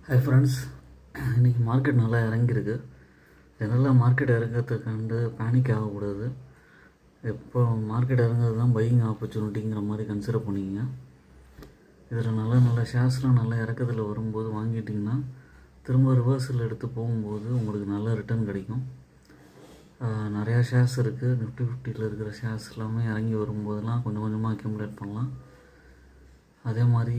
Hi friends, இன்றைக்கி market நல்லா இறங்கியிருக்கு. இதனால் மார்க்கெட் இறங்கிறத கண்டு பேனிக் ஆகக்கூடாது. எப்போ மார்க்கெட் இறங்குறது தான் பையிங் ஆப்பர்ச்சுனிட்டிங்கிற மாதிரி கன்சிடர் பண்ணிக்கங்க. இதில் நல்ல ஷேர்ஸ்லாம் நல்லா இறக்கத்தில் வரும்போது வாங்கிட்டிங்கன்னா திரும்ப ரிவர்ஸில் எடுத்து போகும்போது உங்களுக்கு நல்ல ரிட்டர்ன் கிடைக்கும். நிறையா ஷேர்ஸ் இருக்குது. நிஃப்டி 50 இருக்கிற ஷேர்ஸ் எல்லாமே இறங்கி வரும்போதெல்லாம் கொஞ்சம் கொஞ்சமாக அக்யூமுலேட் பண்ணலாம். அதே மாதிரி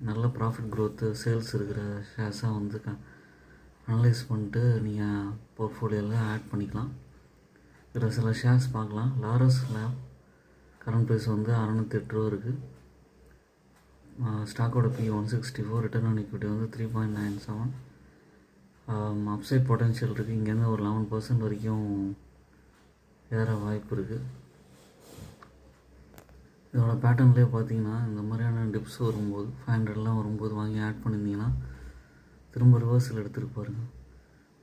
நல்ல ப்ராஃபிட் க்ரோத்து சேல்ஸ் இருக்கிற ஷேர்ஸாக வந்து அனலைஸ் பண்ணிட்டு நீங்கள் போர்ட்ஃபோலியோவில் ஆட் பண்ணிக்கலாம். இதில் சில ஷேர்ஸ் பார்க்கலாம். லாரஸ் லேப் கரண்ட் ப்ரைஸ் வந்து 608 ரூபா இருக்குது. ஸ்டாக்கோட P 164, ரிட்டர்ன் ஆன் ஈக்விட்டி வந்து 3.97. அப்சைட் பொட்டன்ஷியல் இருக்குது. இங்கேருந்து ஒரு 11% வரைக்கும் ஏற வாய்ப்பு இருக்குது. இதோட பேட்டர்ன்லேயே பார்த்தீங்கன்னா இந்த மாதிரியான டிப்ஸ் வரும்போது 500 வரும்போது வாங்கி ஆட் பண்ணியிருந்தீங்கன்னா திரும்ப ரிவர்ஸில் எடுத்துகிட்டு பாருங்கள்.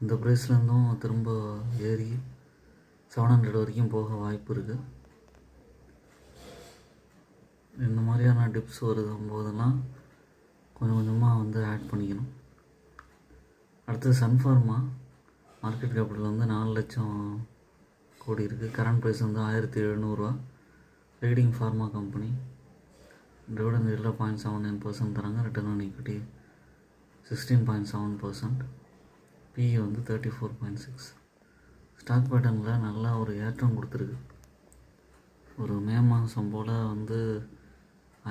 இந்த ப்ரைஸ்லேருந்தும் திரும்ப ஏறி 700 வரைக்கும் போக வாய்ப்பு இருக்குது. இந்த மாதிரியான டிப்ஸ் வரும்போதெல்லாம் கொஞ்சம் கொஞ்சமாக வந்து ஆட் பண்ணிக்கணும். அடுத்தது சன்ஃபார்மா மார்க்கெட் கேபிட்டல் வந்து 4 லட்சம் கோடி இருக்குது. கரண்ட் ப்ரைஸ் வந்து 1700 ரூபா. Leading pharma company. டிவிடெண்ட் இதில் 0.79% தராங்க. Return on equity 16.7%. PE வந்து 34.6. ஸ்டாக் பேட்டர்னில் நல்லா ஒரு ஏற்றம் கொடுத்துருக்கு. ஒரு மே மாதம் போல் வந்து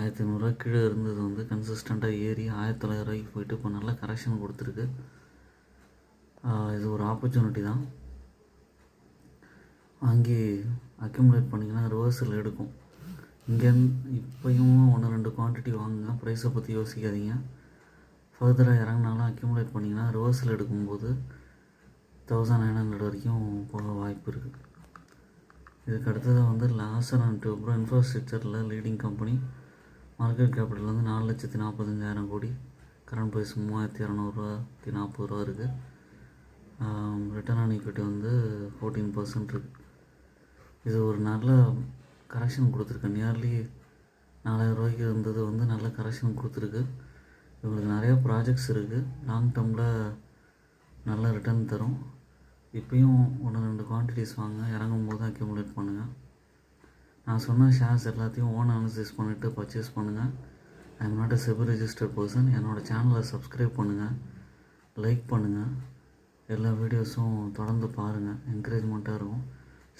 1500 ரூபா கீழே இருந்தது வந்து கன்சிஸ்டண்ட்டாக ஏறி 1900 ரூபாய்க்கு போயிட்டு இப்போ நல்லா கரெக்ஷன் கொடுத்துருக்கு. இது ஒரு ஆப்பர்ச்சுனிட்டி தான். வாங்கி அக்யூமுலேட் பண்ணிங்கன்னா ரிவர்ஸில் எடுக்கும். இங்கேருந்து இப்போயும் 1-2 குவான்டிட்டி வாங்குங்க. ப்ரைஸை பற்றி யோசிக்காதீங்க. ஃபர்தராக இறங்கினாலும் அக்யூமுலேட் பண்ணிங்கன்னா ரிவர்ஸில் எடுக்கும்போது 1900 வரைக்கும் போக வாய்ப்பு இருக்குது. இதுக்கு அடுத்தது வந்து லாசர் அண்ட் டியூப்ரோ இன்ஃப்ராஸ்ட்ரக்சரில் லீடிங் கம்பெனி. மார்க்கெட் கேபிட்டல் வந்து 4,45,000 கோடி. கரண்ட் ப்ரைஸ் 3,240 ரூபா இருக்குது. ரிட்டர்ன் ஆன் ஈக்விட்டி வந்து 14% இருக்குது. இது ஒரு நல்ல கரெக்ஷன் கொடுத்துருக்கு. நியர்லி 4000 ரூபாய்க்கு இருந்தது வந்து நல்ல கரெக்ஷன் கொடுத்துருக்கு. இவங்களுக்கு நிறைய ப்ராஜெக்ட்ஸ் இருக்குது. லாங் டேர்மில் நல்ல ரிட்டர்ன் தரும். இப்போயும் 1-2 குவான்டிட்டிஸ் வாங்க. இறங்கும் போது அக்யூமுலேட் பண்ணுங்கள். நான் சொன்ன ஷேர்ஸ் எல்லாத்தையும் ஓன் அனலைசிஸ் பண்ணிவிட்டு பர்ச்சேஸ் பண்ணுங்கள். I am not a SEBI registered person. என்னோடய சேனலை சப்ஸ்கிரைப் பண்ணுங்கள், லைக் பண்ணுங்கள். எல்லா வீடியோஸும் தொடர்ந்து பாருங்கள். என்கரேஜ்மெண்ட்டாக இருக்கும்.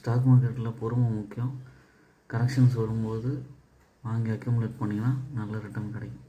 ஸ்டாக் மார்க்கெட்டில் பொறுமை முக்கியம். கரெக்ஷன்ஸ் வரும்போது வாங்கி அக்யூமுலேட் பண்ணிங்கன்னா நல்ல ரிட்டர்ன் கிடைக்கும்.